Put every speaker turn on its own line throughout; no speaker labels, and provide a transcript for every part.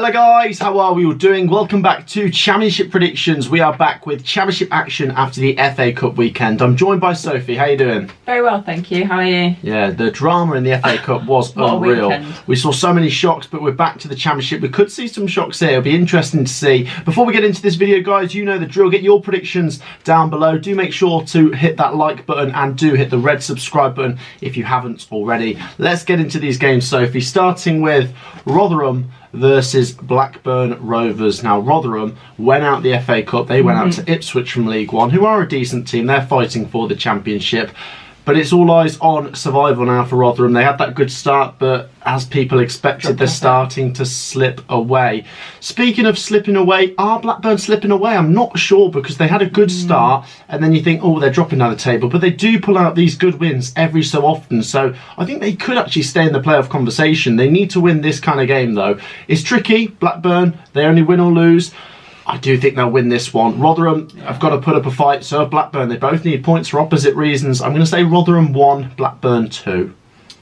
Hello guys, how are we all doing? Welcome back to Championship Predictions. We are back with Championship action after the FA Cup weekend. I'm joined by Sophie. How you doing?
Very well, thank you. How are you?
Yeah, the drama in the FA Cup was unreal. We saw so many shocks, but we're back to the Championship. We could see some shocks here. It'll be interesting to see. Before we get into this video, guys, you know the drill. Get your predictions down below. Do make sure to hit that like button and do hit the red subscribe button if you haven't already. Let's get into these games, Sophie, starting with Rotherham versus Blackburn Rovers. Now, Rotherham went out the FA Cup. They went out to Ipswich from League One, who are a decent team. They're fighting for the Championship. But it's all eyes on survival now for Rotherham. They had that good start, but as people expected, they're starting to slip away. Speaking of slipping away, are Blackburn slipping away? I'm not sure, because they had a good start, and then you think, oh, they're dropping down the table. But they do pull out these good wins every so often. So I think they could actually stay in the playoff conversation. They need to win this kind of game, though. It's tricky. Blackburn, they only win or lose. I do think they'll win this one. Rotherham have got to put up a fight. So have Blackburn. They both need points for opposite reasons. I'm going to say Rotherham 1, Blackburn 2.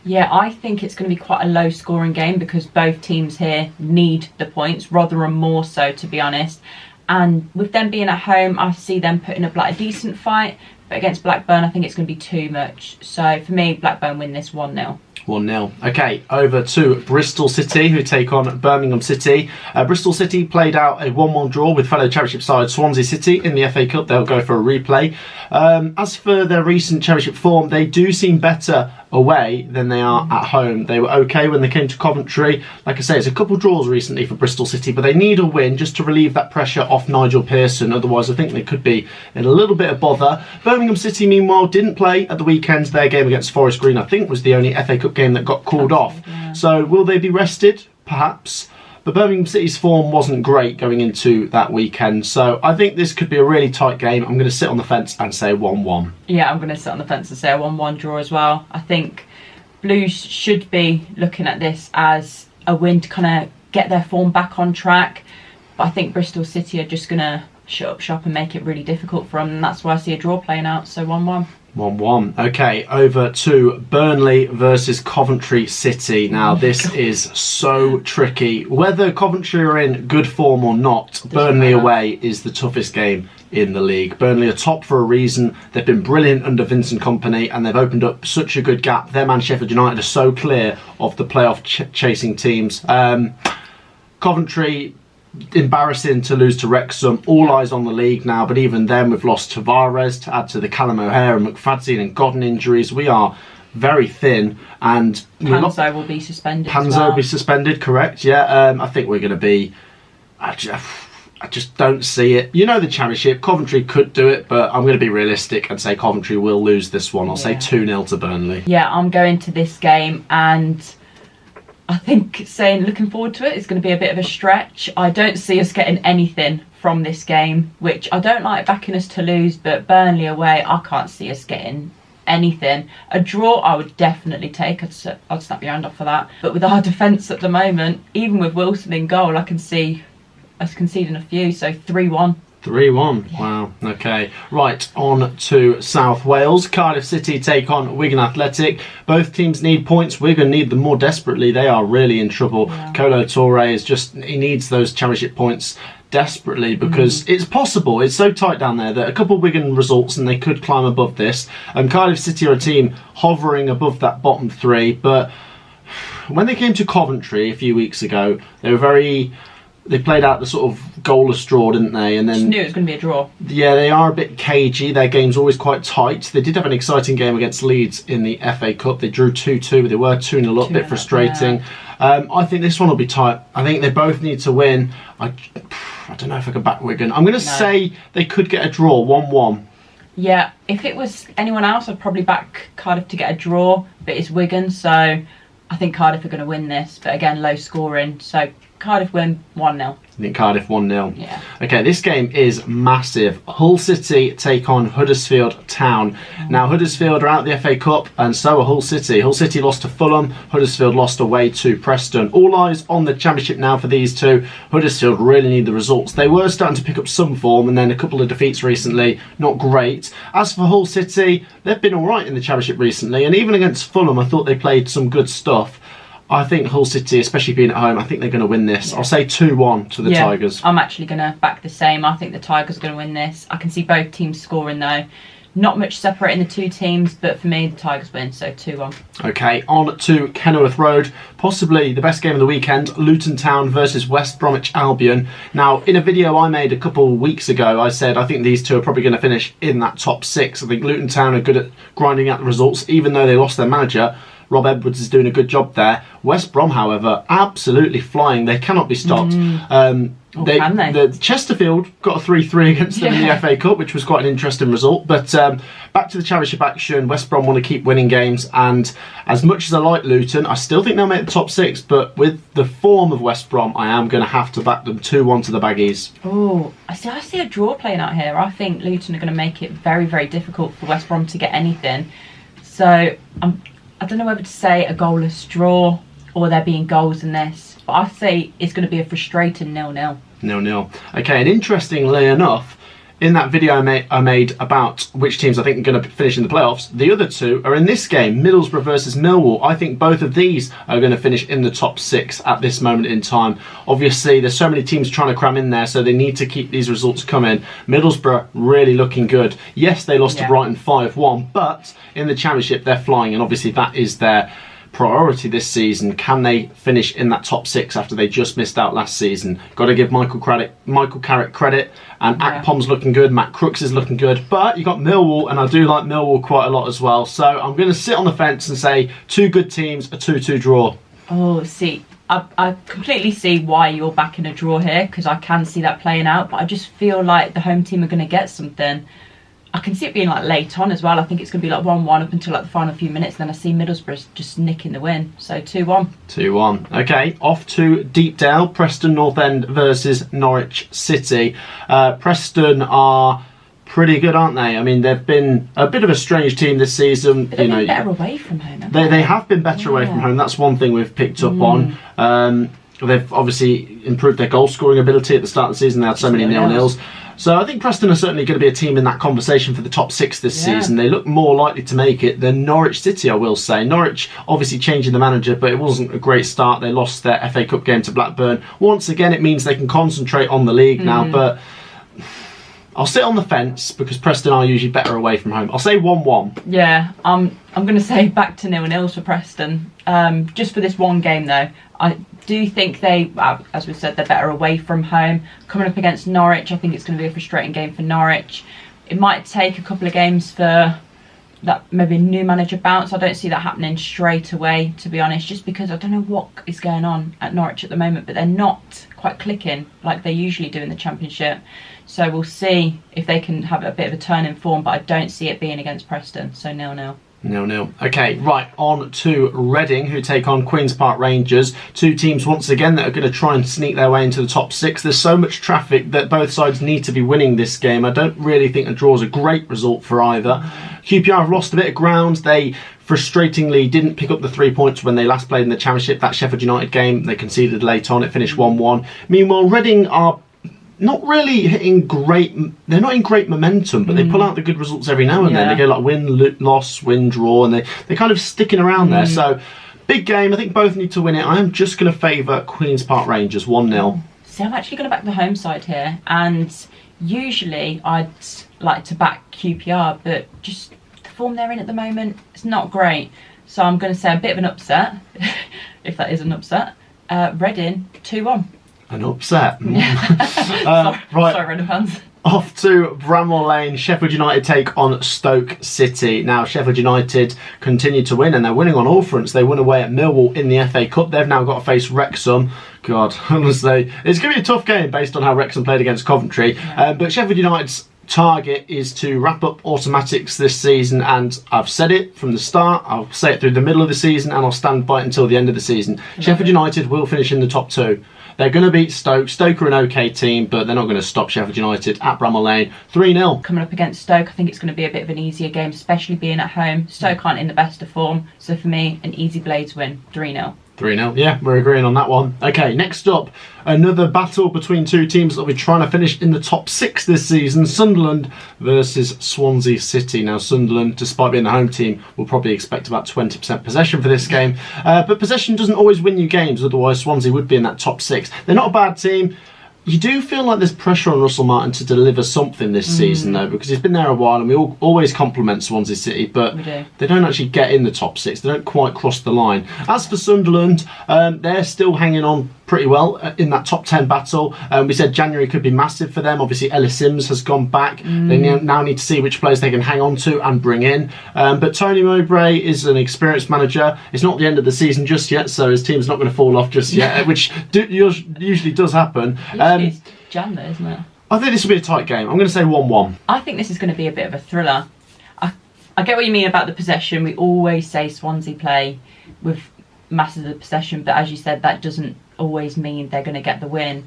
Yeah, I think it's going to be quite a low scoring game because both teams here need the points. Rotherham more so, to be honest. And with them being at home, I see them putting up like a decent fight. But against Blackburn, I think it's going to be too much. So for me, Blackburn win this 1-0. 1-0.
Okay, over to Bristol City, who take on Birmingham City. Bristol City played out a 1-1 draw with fellow Championship side Swansea City in the FA Cup. They'll go for a replay. As for their recent Championship form, they do seem better away than they are at home. They were okay when they came to Coventry. Like I say, it's a couple of draws recently for Bristol City, but they need a win just to relieve that pressure off Nigel Pearson. Otherwise, I think they could be in a little bit of bother. Birmingham City, meanwhile, didn't play at the weekend. Their game against Forest Green, I think, was the only FA Cup game that got called off.
Yeah.
So will they be rested? Perhaps. But Birmingham City's form wasn't great going into that weekend. So I think this could be a really tight game. I'm going to sit on the fence and say 1-1.
Yeah, I'm going to sit on the fence and say a 1-1 draw as well. I think Blues should be looking at this as a win to kind of get their form back on track. But I think Bristol City are just going to shut up shop and make it really difficult for them. And that's why I see a draw playing out. So 1-1. 1-1.
Okay, over to Burnley versus Coventry City. Now, this is so tricky. Whether Coventry are in good form or not, Burnley away is the toughest game in the league. Burnley are top for a reason. They've been brilliant under Vincent Kompany, and they've opened up such a good gap. Them and Sheffield United are so clear of the playoff chasing teams. Coventry, embarrassing to lose to Wrexham. All eyes on the league now, but even then we've lost Tavares to add to the Callum O'Hare and McFadzean and Godden injuries. We are very thin, and
Panzo will be suspended.
Panzo will be suspended, correct? Yeah, I think we're going to be. I just don't see it. You know the Championship, Coventry could do it, but I'm going to be realistic and say Coventry will lose this one. I'll say 2-0 to Burnley.
Yeah, I'm going to this game, and I think looking forward to it is going to be a bit of a stretch. I don't see us getting anything from this game, which I don't like backing us to lose, but Burnley away, I can't see us getting anything. A draw I would definitely take. I'd snap your hand off for that. But with our defence at the moment, even with Wilson in goal, I can see us conceding a few, so 3-1.
3-1, yeah. Wow, okay. Right, on to South Wales. Cardiff City take on Wigan Athletic. Both teams need points. Wigan need them more desperately. They are really in trouble. Yeah. Kolo Touré he needs those Championship points desperately because it's possible. It's so tight down there that a couple of Wigan results and they could climb above this. And Cardiff City are a team hovering above that bottom three, but when they came to Coventry a few weeks ago, they played out the sort of goalless draw, didn't they? And then
just knew it was going to be a draw. Yeah,
they are a bit cagey. Their game's always quite tight. They did have an exciting game against Leeds in the FA Cup. They drew 2-2, but they were 2-0 up, a bit frustrating. Yeah. I think this one will be tight. I think they both need to win. I don't know if I can back Wigan. I'm going to say they could get a draw, 1-1.
Yeah, if it was anyone else, I'd probably back Cardiff to get a draw, but it's Wigan, so I think Cardiff are going to win this. But again, low scoring, so Cardiff win 1-0.
I think Cardiff 1-0.
Yeah.
Okay, this game is massive. Hull City take on Huddersfield Town. Now, Huddersfield are out of the FA Cup, and so are Hull City. Hull City lost to Fulham. Huddersfield lost away to Preston. All eyes on the Championship now for these two. Huddersfield really need the results. They were starting to pick up some form, and then a couple of defeats recently. Not great. As for Hull City, they've been all right in the Championship recently, and even against Fulham, I thought they played some good stuff. I think Hull City, especially being at home, I think they're going to win this. I'll say 2-1 to the Tigers.
I'm actually going to back the same. I think the Tigers are going to win this. I can see both teams scoring though. Not much separating the two teams, but for me, the Tigers win, so 2-1.
Okay, on to Kenilworth Road. Possibly the best game of the weekend, Luton Town versus West Bromwich Albion. Now, in a video I made a couple weeks ago, I said I think these two are probably going to finish in that top 6. I think Luton Town are good at grinding out the results, even though they lost their manager. Rob Edwards is doing a good job there. West Brom, however, absolutely flying. They cannot be stopped.
Can they?
The Chesterfield got a 3-3 against them in the FA Cup, which was quite an interesting result. But back to the Championship action, West Brom want to keep winning games. And as much as I like Luton, I still think they'll make the top 6. But with the form of West Brom, I am going to have to back them 2-1 to the Baggies.
Oh, I see a draw playing out here. I think Luton are going to make it very, very difficult for West Brom to get anything. So I don't know whether to say a goalless draw or there being goals in this, but I say it's going to be a frustrating 0-0.
0-0. Okay, and interestingly enough, in that video I made about which teams I think are going to finish in the playoffs, the other two are in this game, Middlesbrough versus Millwall. I think both of these are going to finish in the top 6 at this moment in time. Obviously, there's so many teams trying to cram in there, so they need to keep these results coming. Middlesbrough really looking good. Yes, they lost to Brighton 5-1, but in the Championship they're flying, and obviously that is their priority this season. Can they finish in that top 6 after they just missed out last season? Got to give Michael Carrick credit, and Akpom's looking good, Matt Crooks is looking good, but you got Millwall, and I do like Millwall quite a lot as well, so I'm going to sit on the fence and say 2 good teams, a 2-2 draw.
Oh, see, I completely see why you're backing a draw here, because I can see that playing out, but I just feel like the home team are going to get something. I can see it being like late on as well. I think it's going to be like 1-1 up until like the final few minutes. Then I see Middlesbrough just nicking the win. So 2-1.
2-1. Okay, off to Deepdale. Preston North End versus Norwich City. Preston are pretty good, aren't they? I mean, they've been a bit of a strange team this season.
But they've been better away from home.
They have been better away from home. That's one thing we've picked up on. They've obviously improved their goal scoring ability at the start of the season. They had so many 0-0s. So I think Preston are certainly going to be a team in that conversation for the top 6 this season. They look more likely to make it than Norwich City, I will say. Norwich obviously changing the manager, but it wasn't a great start. They lost their FA Cup game to Blackburn. Once again, it means they can concentrate on the league now, but I'll sit on the fence because Preston are usually better away from home. I'll say 1-1.
Yeah, I'm going to say back to 0-0 for Preston. Just for this one game though, I do think they, as we said, they're better away from home. Coming up against Norwich, I think it's going to be a frustrating game for Norwich. It might take a couple of games for that maybe a new manager bounce. I don't see that happening straight away, to be honest, just because I don't know what is going on at Norwich at the moment, but they're not quite clicking like they usually do in the Championship. So we'll see if they can have a bit of a turn in form, but I don't see it being against Preston. So 0-0.
0-0. Okay, right, on to Reading, who take on Queen's Park Rangers. 2 teams, once again, that are going to try and sneak their way into the top 6. There's so much traffic that both sides need to be winning this game. I don't really think a draw is a great result for either. QPR have lost a bit of ground. They frustratingly didn't pick up the 3 points when they last played in the Championship. That Sheffield United game, they conceded late on. It finished 1-1. Meanwhile, Reading are not really hitting great, they're not in great momentum, but they pull out the good results every now and then. They go like win, loss, win, draw, and they're kind of sticking around there. So, big game. I think both need to win it. I am just going to favour Queen's Park Rangers 1-0.
See, I'm actually going to back the home side here, and usually I'd like to back QPR, but just the form they're in at the moment, it's not great. So I'm going to say a bit of an upset, if that is an upset. Reading 2-1.
An upset.
Right. Sorry, Reading fans.
Off to Bramall Lane. Sheffield United take on Stoke City. Now, Sheffield United continue to win, and they're winning on all fronts. They won away at Millwall in the FA Cup. They've now got to face Wrexham. God, honestly, it's going to be a tough game based on how Wrexham played against Coventry. But Sheffield United's target is to wrap up automatics this season, and I've said it from the start, I'll say it through the middle of the season, and I'll stand by it until the end of the season. Sheffield United will finish in the top 2. They're going to beat Stoke. Stoke are an okay team, but they're not going to stop Sheffield United at Bramall Lane. 3-0.
Coming up against Stoke, I think it's going to be a bit of an easier game, especially being at home. Stoke aren't in the best of form, so for me, an easy Blades win, 3-0.
3-0. Yeah, we're agreeing on that one. Okay, next up, another battle between two teams that will be trying to finish in the top 6 this season. Sunderland versus Swansea City. Now, Sunderland, despite being the home team, will probably expect about 20% possession for this game. But possession doesn't always win you games, otherwise Swansea would be in that top 6. They're not a bad team. You do feel like there's pressure on Russell Martin to deliver something this season, though, because he's been there a while, and we always compliment Swansea City, but they don't actually get in the top 6. They don't quite cross the line. As for Sunderland, they're still hanging on pretty well in that top 10 battle. We said January could be massive for them. Obviously, Ellis Sims has gone back. They now need to see which players they can hang on to and bring in. But Tony Mowbray is an experienced manager. It's not the end of the season just yet, so his team's not going to fall off just yet, which usually does happen.
It's Jan though, isn't it?
I think this will be a tight game. I'm going to say 1-1.
I think this is going to be a bit of a thriller. I get what you mean about the possession. We always say Swansea play with masses of possession, but as you said, that doesn't always mean they're going to get the win.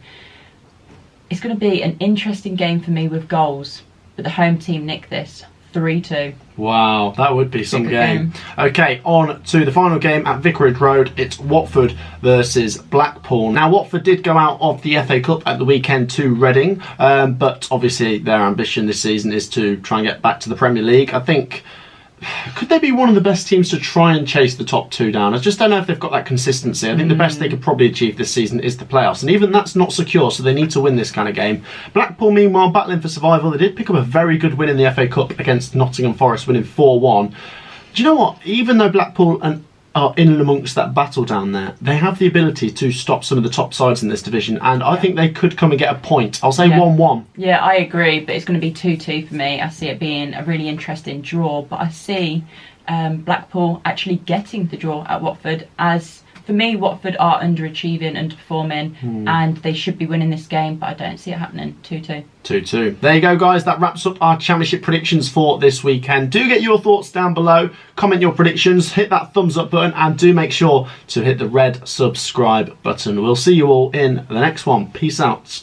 It's going to be an interesting game for me with goals, but the home team nick this 3-2.
Wow, that would be some game. Okay, on to the final game at Vicarage Road. It's Watford versus Blackpool. Now, Watford did go out of the FA Cup at the weekend to Reading, but obviously their ambition this season is to try and get back to the Premier League. I think, could they be one of the best teams to try and chase the top 2 down? I just don't know if they've got that consistency. I think the best they could probably achieve this season is the playoffs, and even that's not secure, so they need to win this kind of game. Blackpool, meanwhile, battling for survival. They did pick up a very good win in the FA Cup against Nottingham Forest, winning 4-1. Do you know what? Even though Blackpool are in and amongst that battle down there, they have the ability to stop some of the top sides in this division, and I think they could come and get a point. I'll say 1-1.
Yeah, I agree, but it's going to be 2-2 for me. I see it being a really interesting draw, but I see Blackpool actually getting the draw at Watford. As for me, Watford are underachieving, underperforming, and they should be winning this game, but I don't see it happening. 2-2.
2-2. There you go, guys. That wraps up our championship predictions for this weekend. Do get your thoughts down below. Comment your predictions. Hit that thumbs up button, and do make sure to hit the red subscribe button. We'll see you all in the next one. Peace out.